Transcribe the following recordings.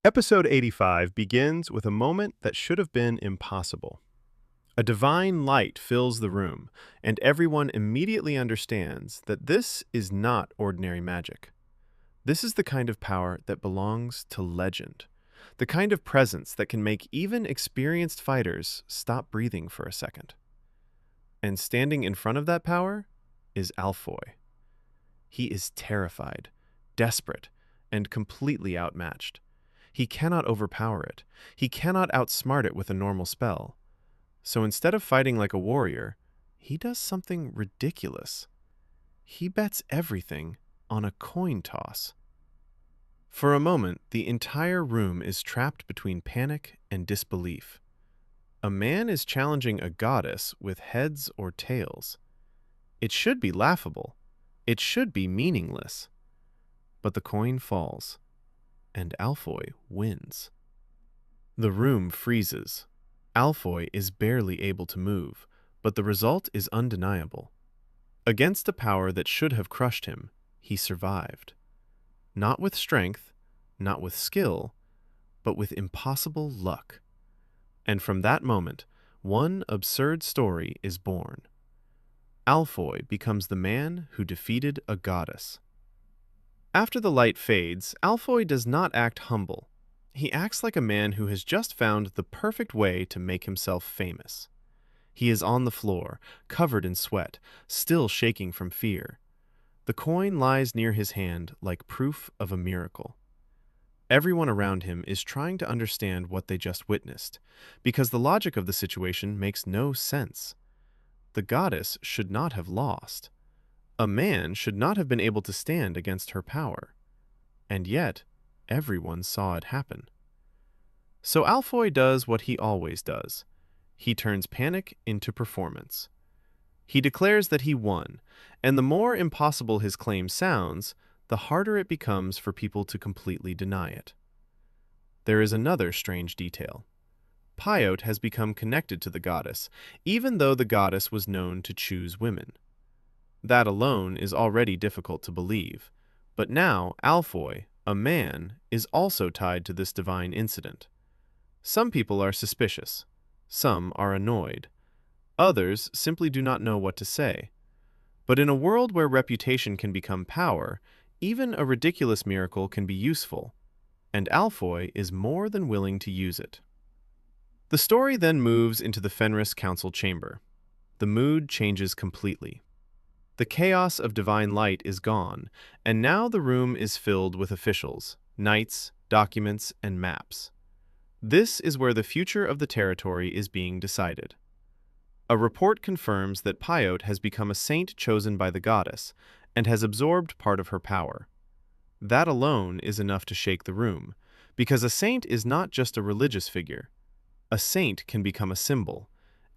Episode 85 begins with a moment that should have been impossible. A divine light fills the room, and everyone immediately understands that this is not ordinary magic. This is the kind of power that belongs to legend, the kind of presence that can make even experienced fighters stop breathing for a second. And standing in front of that power is Alfoy. He is terrified, desperate, and completely outmatched. He cannot overpower it. He cannot outsmart it with a normal spell. So instead of fighting like a warrior, he does something ridiculous. He bets everything on a coin toss. For a moment, the entire room is trapped between panic and disbelief. A man is challenging a goddess with heads or tails. It should be laughable. It should be meaningless. But the coin falls, and Alfoy wins. The room freezes. Alfoy is barely able to move, but the result is undeniable. Against a power that should have crushed him, he survived. Not with strength, not with skill, but with impossible luck. And from that moment, one absurd story is born. Alfoy becomes the man who defeated a goddess. After the light fades, Alfoy does not act humble. He acts like a man who has just found the perfect way to make himself famous. He is on the floor, covered in sweat, still shaking from fear. The coin lies near his hand like proof of a miracle. Everyone around him is trying to understand what they just witnessed, because the logic of the situation makes no sense. The goddess should not have lost. A man should not have been able to stand against her power. And yet, everyone saw it happen. So Alfoy does what he always does. He turns panic into performance. He declares that he won, and the more impossible his claim sounds, the harder it becomes for people to completely deny it. There is another strange detail. Pyote has become connected to the goddess, even though the goddess was known to choose women. That alone is already difficult to believe, but now Alfoy, a man, is also tied to this divine incident. Some people are suspicious. Some are annoyed. Others simply do not know what to say. But in a world where reputation can become power, even a ridiculous miracle can be useful, and Alfoy is more than willing to use it. The story then moves into the Fenris Council chamber. The mood changes completely. The chaos of divine light is gone, and now the room is filled with officials, knights, documents, and maps. This is where the future of the territory is being decided. A report confirms that Pyote has become a saint chosen by the goddess and has absorbed part of her power. That alone is enough to shake the room, because a saint is not just a religious figure. A saint can become a symbol,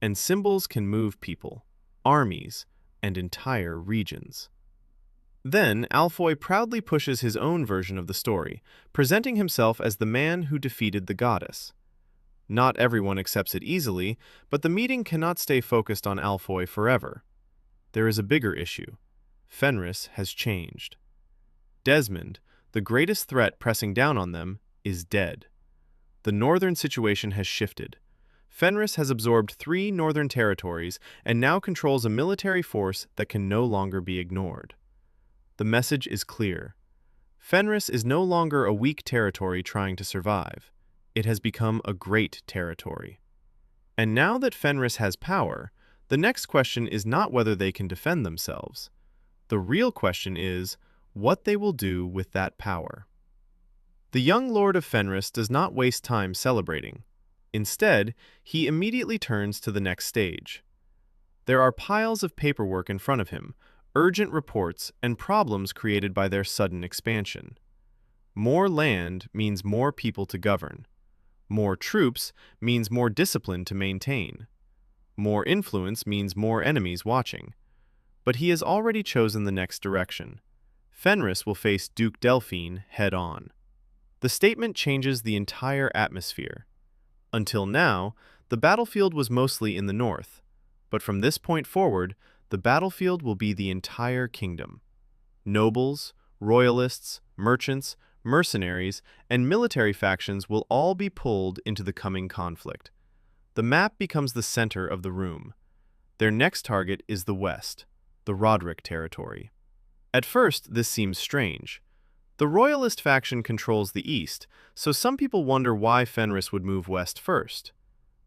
and symbols can move people, armies, and entire regions. Then Alfoy proudly pushes his own version of the story, presenting himself as the man who defeated the goddess. Not everyone accepts it easily, but the meeting cannot stay focused on Alfoy forever. There is a bigger issue. Fenris has changed. Desmond, the greatest threat pressing down on them, is dead. The northern situation has shifted. Fenris has absorbed 3 northern territories and now controls a military force that can no longer be ignored. The message is clear. Fenris is no longer a weak territory trying to survive. It has become a great territory. And now that Fenris has power, the next question is not whether they can defend themselves. The real question is what they will do with that power. The young Lord of Fenris does not waste time celebrating. Instead, he immediately turns to the next stage. There are piles of paperwork in front of him, urgent reports, and problems created by their sudden expansion. More land means more people to govern. More troops means more discipline to maintain. More influence means more enemies watching. But he has already chosen the next direction. Fenris will face Duke Delphine head-on. The statement changes the entire atmosphere. Until now, the battlefield was mostly in the north, but from this point forward, the battlefield will be the entire kingdom. Nobles, royalists, merchants, mercenaries, and military factions will all be pulled into the coming conflict. The map becomes the center of the room. Their next target is the west, the Roderick territory. At first, this seems strange. The Royalist faction controls the east, so some people wonder why Fenris would move west first.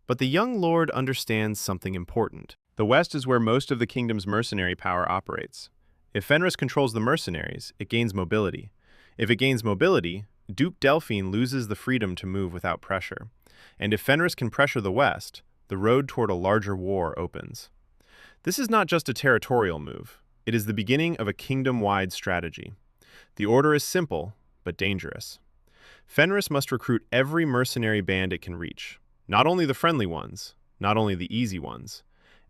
But the young lord understands something important. The west is where most of the kingdom's mercenary power operates. If Fenris controls the mercenaries, it gains mobility. If it gains mobility, Duke Delphine loses the freedom to move without pressure. And if Fenris can pressure the west, the road toward a larger war opens. This is not just a territorial move. It is the beginning of a kingdom-wide strategy. The order is simple, but dangerous. Fenris must recruit every mercenary band it can reach. Not only the friendly ones, not only the easy ones.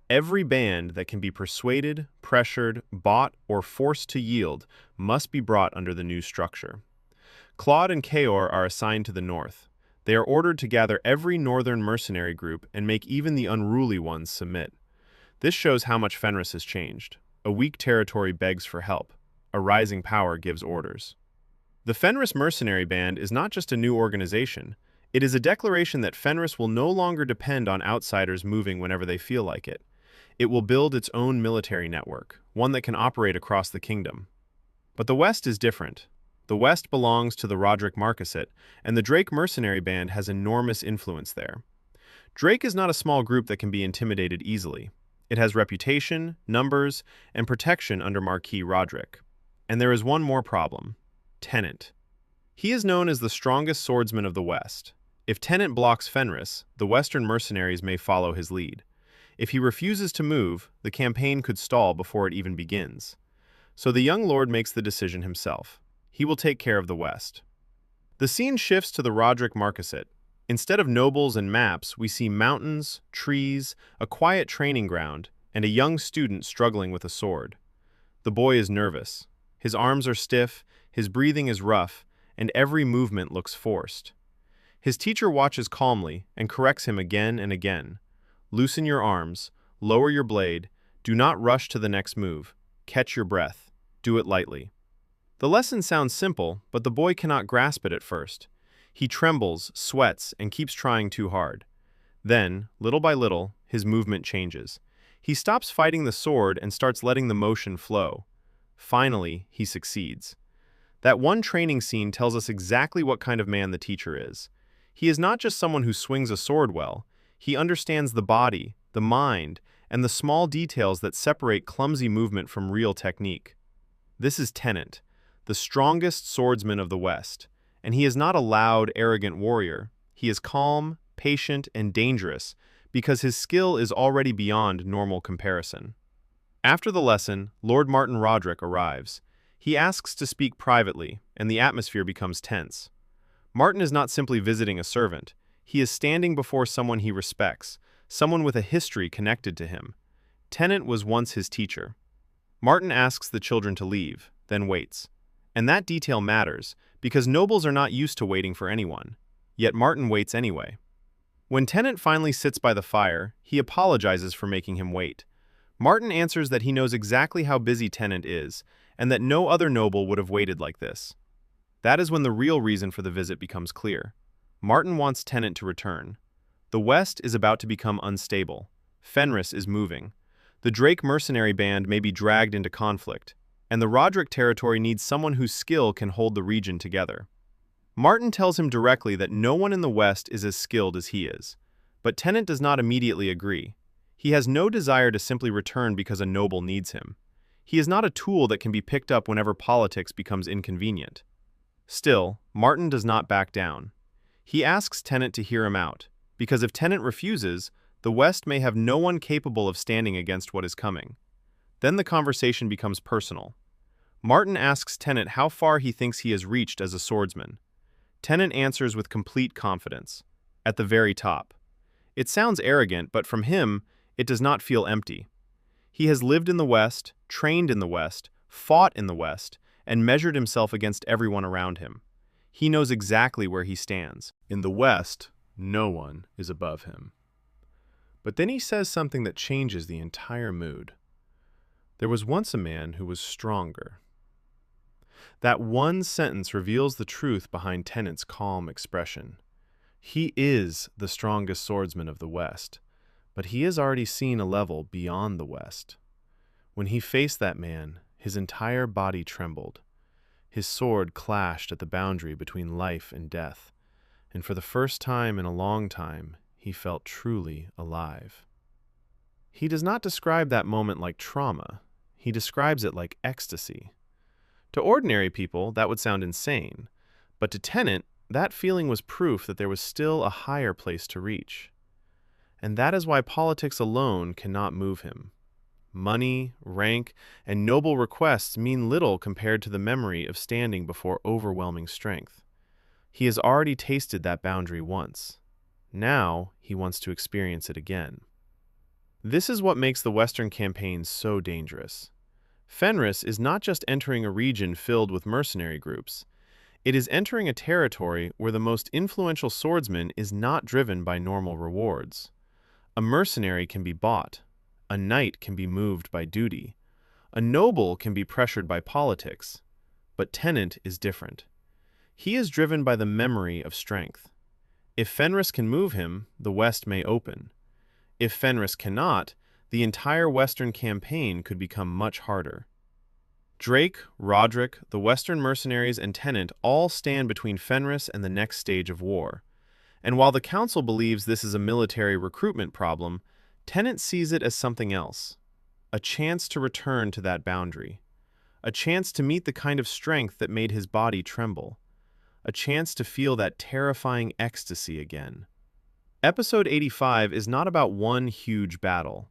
Every band that can be persuaded, pressured, bought, or forced to yield must be brought under the new structure. Claude and Kaor are assigned to the north. They are ordered to gather every northern mercenary group and make even the unruly ones submit. This shows how much Fenris has changed. A weak territory begs for help. A rising power gives orders. The Fenris Mercenary Band is not just a new organization. It is a declaration that Fenris will no longer depend on outsiders moving whenever they feel like it. It will build its own military network, one that can operate across the kingdom. But the West is different. The West belongs to the Roderick Marquisate, and the Drake Mercenary Band has enormous influence there. Drake is not a small group that can be intimidated easily. It has reputation, numbers, and protection under Marquis Roderick. And there is one more problem: Tennant. He is known as the strongest swordsman of the West. If Tennant blocks Fenris, the Western mercenaries may follow his lead. If he refuses to move, the campaign could stall before it even begins. So the young lord makes the decision himself. He will take care of the West. The scene shifts to the Roderick Marquisate. Instead of nobles and maps, we see mountains, trees, a quiet training ground, and a young student struggling with a sword. The boy is nervous. His arms are stiff, his breathing is rough, and every movement looks forced. His teacher watches calmly and corrects him again and again. Loosen your arms, lower your blade, do not rush to the next move, catch your breath, do it lightly. The lesson sounds simple, but the boy cannot grasp it at first. He trembles, sweats, and keeps trying too hard. Then, little by little, his movement changes. He stops fighting the sword and starts letting the motion flow. Finally, he succeeds. That one training scene tells us exactly what kind of man the teacher is. He is not just someone who swings a sword well. He understands the body, the mind, and the small details that separate clumsy movement from real technique. This is Tennant, the strongest swordsman of the West. And he is not a loud, arrogant warrior. He is calm, patient, and dangerous because his skill is already beyond normal comparison. After the lesson, Lord Martin Roderick arrives. He asks to speak privately, and the atmosphere becomes tense. Martin is not simply visiting a servant. He is standing before someone he respects, someone with a history connected to him. Tennant was once his teacher. Martin asks the children to leave, then waits. And that detail matters, because nobles are not used to waiting for anyone. Yet Martin waits anyway. When Tennant finally sits by the fire, he apologizes for making him wait. Martin answers that he knows exactly how busy Tennant is, and that no other noble would have waited like this. That is when the real reason for the visit becomes clear. Martin wants Tennant to return. The West is about to become unstable. Fenris is moving. The Drake Mercenary Band may be dragged into conflict, and the Roderick territory needs someone whose skill can hold the region together. Martin tells him directly that no one in the West is as skilled as he is, but Tennant does not immediately agree. He has no desire to simply return because a noble needs him. He is not a tool that can be picked up whenever politics becomes inconvenient. Still, Martin does not back down. He asks Tennant to hear him out, because if Tennant refuses, the West may have no one capable of standing against what is coming. Then the conversation becomes personal. Martin asks Tennant how far he thinks he has reached as a swordsman. Tennant answers with complete confidence. At the very top. It sounds arrogant, but from him, it does not feel empty. He has lived in the West, trained in the West, fought in the West, and measured himself against everyone around him. He knows exactly where he stands. In the West, no one is above him. But then he says something that changes the entire mood. There was once a man who was stronger. That one sentence reveals the truth behind Tennant's calm expression. He is the strongest swordsman of the West, but he has already seen a level beyond the West. When he faced that man, his entire body trembled. His sword clashed at the boundary between life and death, and for the first time in a long time, he felt truly alive. He does not describe that moment like trauma. He describes it like ecstasy. To ordinary people, that would sound insane, but to Tennant, that feeling was proof that there was still a higher place to reach. And that is why politics alone cannot move him. Money, rank, and noble requests mean little compared to the memory of standing before overwhelming strength. He has already tasted that boundary once. Now, he wants to experience it again. This is what makes the Western campaign so dangerous. Fenris is not just entering a region filled with mercenary groups. It is entering a territory where the most influential swordsman is not driven by normal rewards. A mercenary can be bought. A knight can be moved by duty. A noble can be pressured by politics. But Tennant is different. He is driven by the memory of strength. If Fenris can move him, the West may open. If Fenris cannot, the entire Western campaign could become much harder. Drake, Roderick, the Western mercenaries, and Tennant all stand between Fenris and the next stage of war. And while the Council believes this is a military recruitment problem, Tennant sees it as something else. A chance to return to that boundary. A chance to meet the kind of strength that made his body tremble. A chance to feel that terrifying ecstasy again. Episode 85 is not about one huge battle.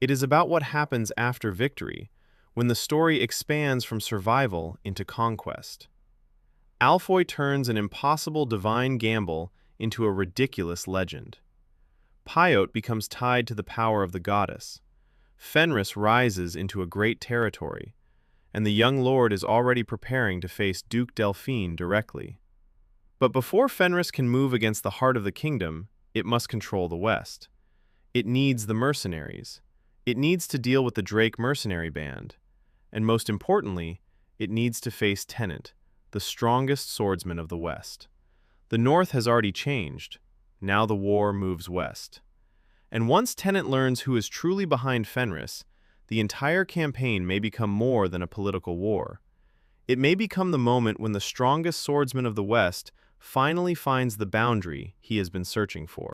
It is about what happens after victory, when the story expands from survival into conquest. Alfoy turns an impossible divine gamble into a ridiculous legend. Pyote becomes tied to the power of the goddess. Fenris rises into a great territory, and the young lord is already preparing to face Duke Delphine directly. But before Fenris can move against the heart of the kingdom, it must control the West. It needs the mercenaries. It needs to deal with the Drake mercenary band. And most importantly, it needs to face Tennant, the strongest swordsman of the West. The North has already changed. Now the war moves west. And once Tennant learns who is truly behind Fenris, the entire campaign may become more than a political war. It may become the moment when the strongest swordsman of the West finally finds the boundary he has been searching for.